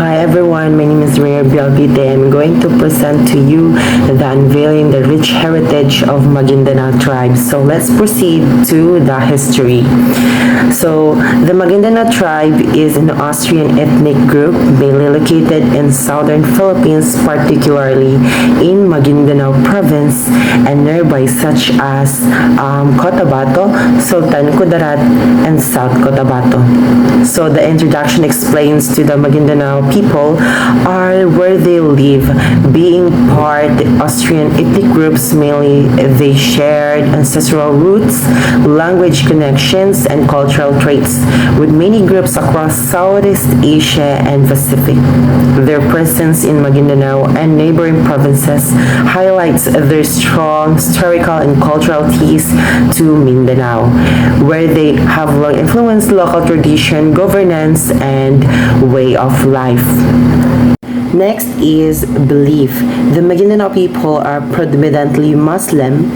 Hi everyone, my name is Rhea Bialvite and I'm going to present to you the Unveiling the Rich Heritage of Maguindanao Tribe. So let's proceed to the history. So the Maguindanao tribe is an Austrian ethnic group mainly located in southern Philippines, particularly in Maguindanao province and nearby such as Cotabato, Sultan Kudarat, and South Cotabato. So the introduction explains to the Maguindanao people are where they live. Being part Austrian ethnic groups, mainly they shared ancestral roots, language connections, and cultural traits with many groups across Southeast Asia and Pacific. Their presence in Maguindanao and neighboring provinces highlights their strong historical and cultural ties to Mindanao, where they have long influenced local tradition, governance, and way of life. Next is belief. The Maguindanao people are predominantly Muslim,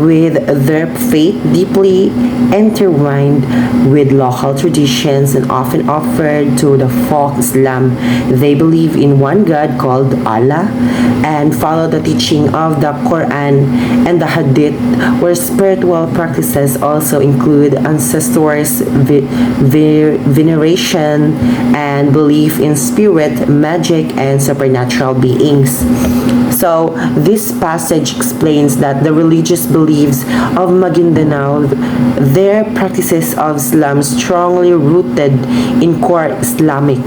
with their faith deeply intertwined with local traditions and often offered to the folk Islam. They believe in one God called Allah and follow the teaching of the Quran and the Hadith, where spiritual practices also include ancestors, veneration, and belief in spirit, magic, and supernatural beings. So this passage explains that the religious beliefs of Maguindanao, their practices of Islam strongly rooted in core Islamic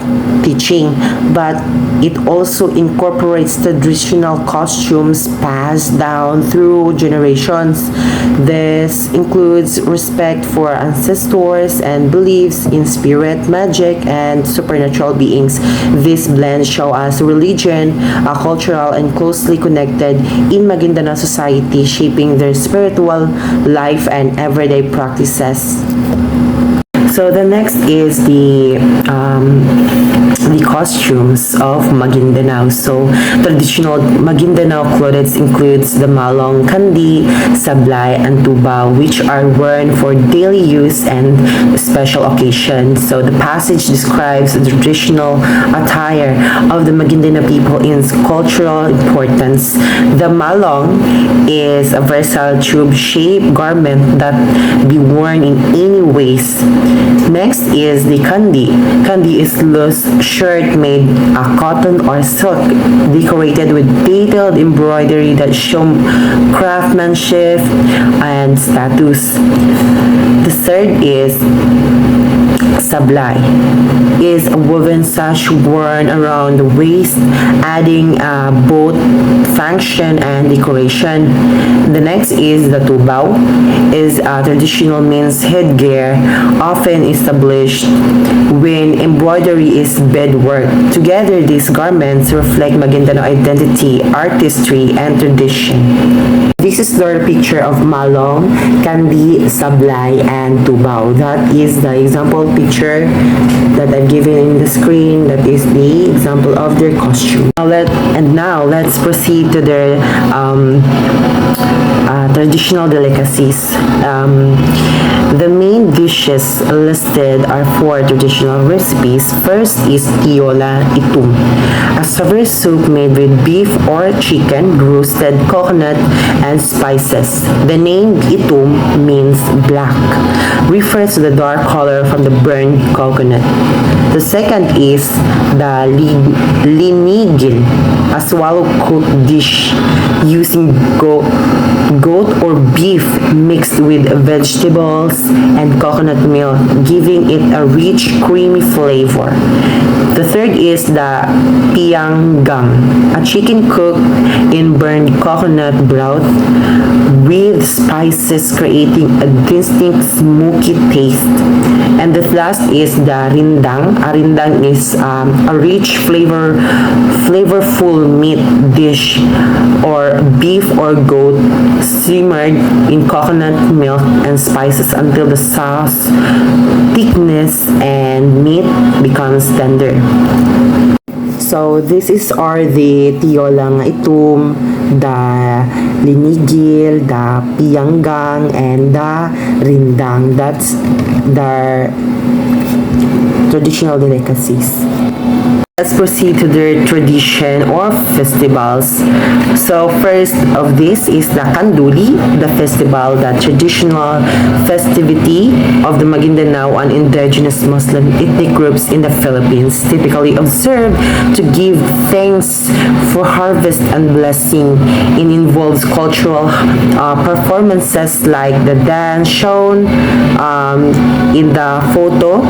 teaching, but it also incorporates traditional costumes passed down through generations. This includes respect for ancestors and beliefs in spirit, magic, and supernatural beings. This blend shows us religion, cultural, and closely connected in Maguindanao society, shaping their spiritual life and everyday practices. So the next is the costumes of Maguindanao. So traditional Maguindanao clothes includes the malong, kandi, sablay, and tuba, which are worn for daily use and special occasions. So the passage describes the traditional attire of the Maguindanao people in cultural importance. The malong is a versatile tube-shaped garment that be worn in any ways. Next is the kandi. Kandi is loose shirt made of cotton or silk, decorated with detailed embroidery that show craftsmanship and status. The third is sablay, is a woven sash worn around the waist, adding both function and decoration. The next is the tubao, is a traditional men's headgear, often established when embroidery is beadwork. Together, these garments reflect Maguindanao identity, artistry, and tradition. This is the picture of malong, kandi, sablay, and tubao. That is the example picture that I've given in the screen. That is the example of their costume. Now let's proceed to their traditional delicacies. The main dishes listed are 4 traditional recipes. First is tiola itum, a savory soup made with beef or chicken, roasted coconut, and spices. The name itum means black, refers to the dark color from the burned coconut. The second is the linigil, a swallow-cooked dish using goat or beef mixed with vegetables and coconut milk, giving it a rich, creamy flavor. The third is the pianggang, a chicken cooked in burned coconut broth with spices, creating a distinct smoky taste. And the last is the rindang. A rindang is a rich, flavorful meat dish or beef or goat simmered in coconut milk and spices until the sauce thickness and meat becomes tender. So this are the tiola nga itum, the linigil, the pianggang, and the rindang. That's the traditional delicacies. Let's proceed to their tradition or festivals. So first of this is the Kanduli, the festival, the traditional festivity of the Maguindanao and indigenous Muslim ethnic groups in the Philippines, typically observed to give thanks for harvest and blessing. It involves cultural performances like the dance shown in the photo,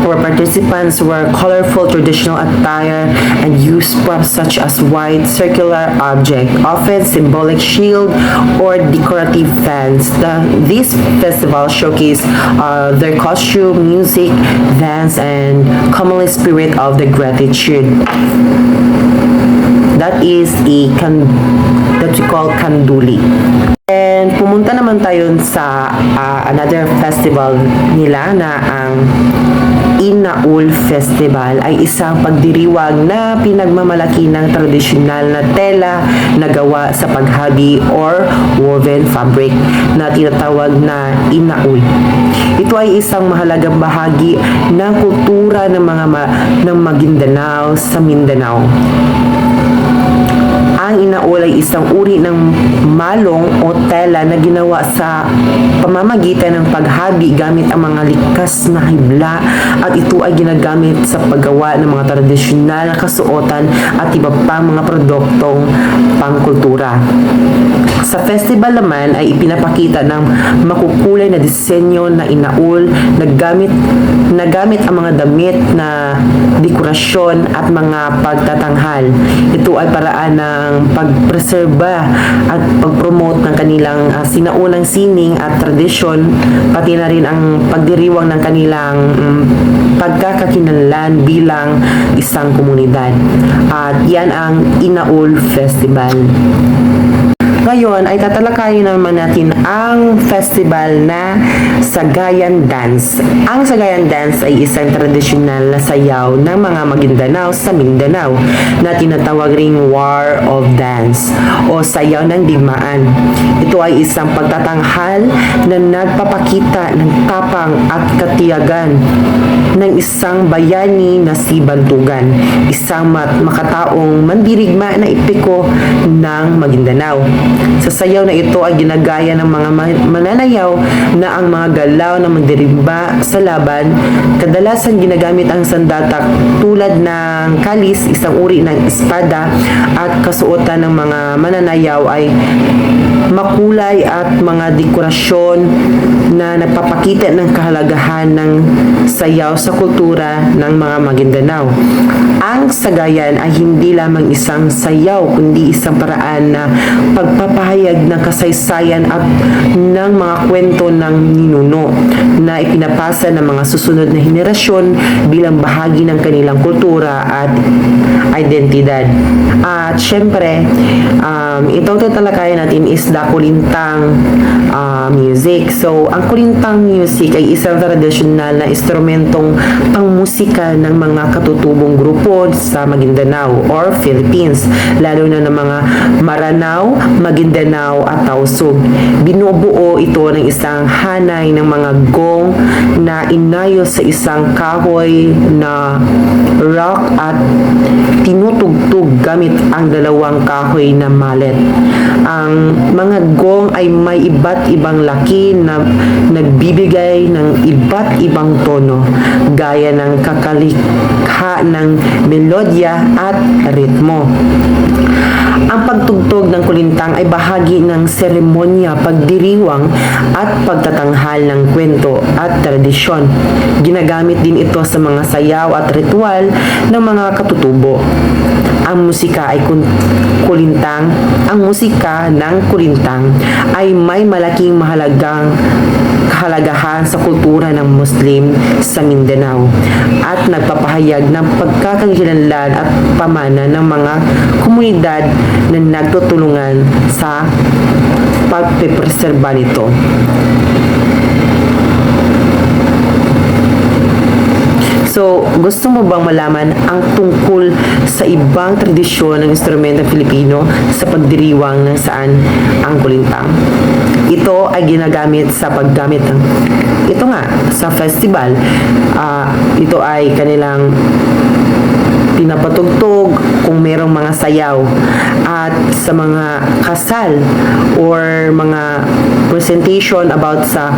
where participants wear colorful traditional attire and use props such as white circular object, often symbolic shield or decorative fans. This festival showcase their costume, music, dance, and commonly spirit of the gratitude. That is that we call Kanduli. And pumunta naman tayo sa another festival nila na ang Inaul Festival ay isang pagdiriwang na pinagmamalaki ng tradisyonal na tela na gawa sa paghabi or woven fabric na tinatawag na inaul. Ito ay isang mahalagang bahagi ng kultura ng ng Maguindanao sa Mindanao. Ang inaul ay isang uri ng malong o tela na ginawa sa pamamagitan ng paghabi gamit ang mga likas na hibla, at ito ay ginagamit sa paggawa ng mga tradisyonal na kasuotan at iba pang mga produktong pangkultura. Sa festival naman ay ipinapakita ng makukulay na disenyo na inaul na gamit ang mga damit na dekorasyon at mga pagtatanghal. Ito ay paraan ng pagpreserba at pagpromote ng kanilang sinaunang sining at tradisyon, pati na rin ang pagdiriwang ng kanilang pagkakakilanlan bilang isang komunidad. At yan ang Inaul Festival. Ngayon ay tatalakayin naman natin ang festival na Sagayan Dance. Ang Sagayan Dance ay isang tradisyonal na sayaw ng mga Maguindanao sa Mindanao na tinatawag ring War of Dance o sayaw ng digmaan. Ito ay isang pagtatanghal na nagpapakita ng tapang at katiyagan ng isang bayani na si Bantugan, isang makataong mandirigma na epiko ng Maguindanao. Sa sayaw na ito ay ginagaya ng mga mananayaw na ang mga galaw na mandirigma sa laban. Kadalasan ginagamit ang sandatak tulad ng kalis, isang uri ng espada, at kasuotan ng mga mananayaw ay makulay at mga dekorasyon na nagpapakita ng kahalagahan ng sayaw sa kultura ng mga Maguindanao. Ang sagayan ay hindi lamang isang sayaw kundi isang paraan na pagpapahayag ng kasaysayan at ng mga kwento ng ninuno na ipinapasa ng mga susunod na henerasyon bilang bahagi ng kanilang kultura at identidad. At syempre, itong tatalakayan natin is the kulintang music. So, ang kulintang music ay isang tradisyonal na instrumentong pangmusika ng mga katutubong grupo sa Maguindanao or Philippines, lalo na ng mga Maranao, Maguindanao at Tausug. Binubuo ito ng isang hanay ng mga gong na inayos sa isang kahoy na rock at tinutugtog gamit ang dalawang kahoy na mallet. Ang mga gong ay may iba't ibang laki na nagbibigay ng iba't ibang tono, gaya ng kakalikha ng melodya at ritmo. Ang pagtugtog ng kulintang ay bahagi ng seremonya, pagdiriwang at pagtatanghal ng kwento at tradisyon. Ginagamit din ito sa mga sayaw at ritual ng mga katutubo. Ang musika ay kulintang. Ang musika ng kulintang ay may malaking kahalagahan sa kultura ng Muslim sa Mindanao at nagpapahayag ng pagkakakilanlan at pamana ng mga komunidad na nagtutulungan sa pagpepreserba nito. So, gusto mo bang malaman ang tungkol sa ibang tradisyon ng instrumentong Filipino sa pagdiriwang ng saan ang kulintang? Ito ay ginagamit sa paggamit ng ito nga sa festival. Ito ay kanilang pinapatugtog, kung merong mga sayaw, at sa mga kasal or mga presentation about sa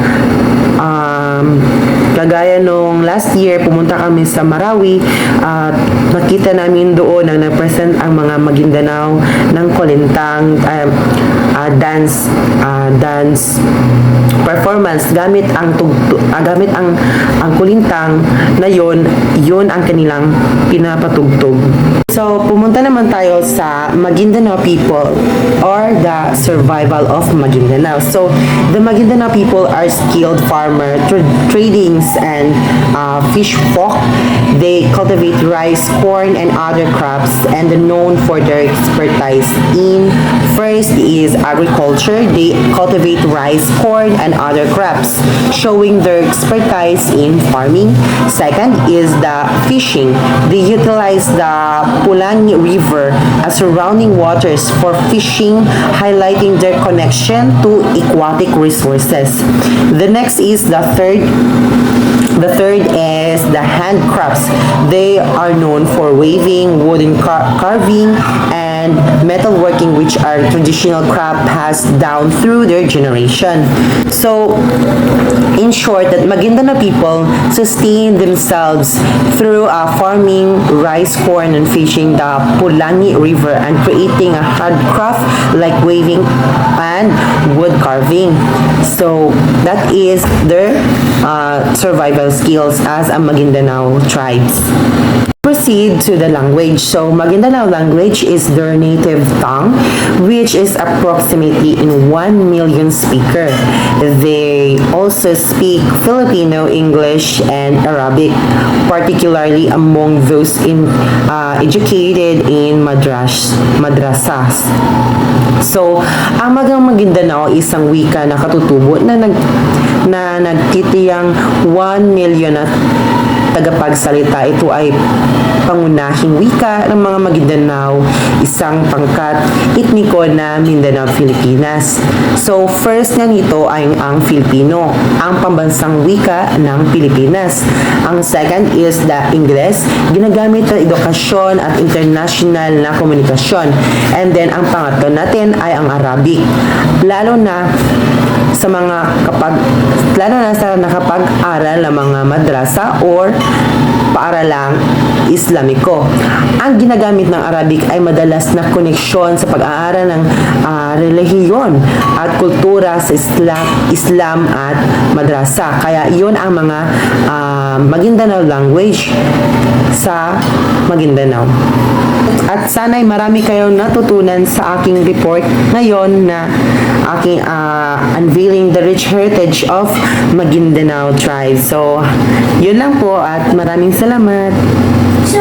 kagaya nung last year pumunta kami sa Marawi at nakita namin doon na nag-present ang mga Maguindanao ng kulintang dance performance gamit ang kulintang na yon ang kanilang pinapatugtog. So pumunta naman tayo sa Maguindanao people or the survival of Maguindanao. So the Maguindanao people are skilled farmer, tradings and fish folk. They cultivate rice, corn and other crops and known for their expertise in first is agriculture. They cultivate rice, corn and other crops, showing their expertise in farming. Second is the fishing. They utilize the Pulangi River as surrounding waters for fishing, highlighting their connection to aquatic resources. The next is the third is the handcrafts. They are known for weaving, wooden carving, and metalworking, which are traditional craft passed down through their generation. So, in short, that Maguindanao people sustain themselves through farming rice, corn, and fishing the Pulangi River and creating a handcraft like weaving and wood carving. So, that is their survival skills as a Maguindanao tribes. Proceed to the language. So Maguindanao language is their native tongue, which is approximately in 1 million speaker. They also speak Filipino, English, and Arabic, particularly among those educated in madrasas. So, ang Maguindanao isang wika na katutubo na nagtitiyang 1 million at tagapagsalita. Ito ay pangunahing wika ng mga Maguindanao, isang pangkat etniko na Mindanao, Pilipinas. So, first nga nito ay ang Filipino, ang pambansang wika ng Pilipinas. Ang second is the Ingles, ginagamit sa edukasyon at international na komunikasyon. And then, ang pangatlo natin ay ang Arabic. Lalo na sa nakapag-aral ng mga madrasa or paaralang Islamiko. Ang ginagamit ng Arabic ay madalas na koneksyon sa pag-aaral ng relihiyon at kultura sa Islam at madrasa. Kaya iyon ang mga Maguindanao language sa Maguindanao. At sana'y marami kayong natutunan sa aking report ngayon na aking unveiling the rich heritage of Maguindanao tribe. So, yun lang po at maraming salamat. So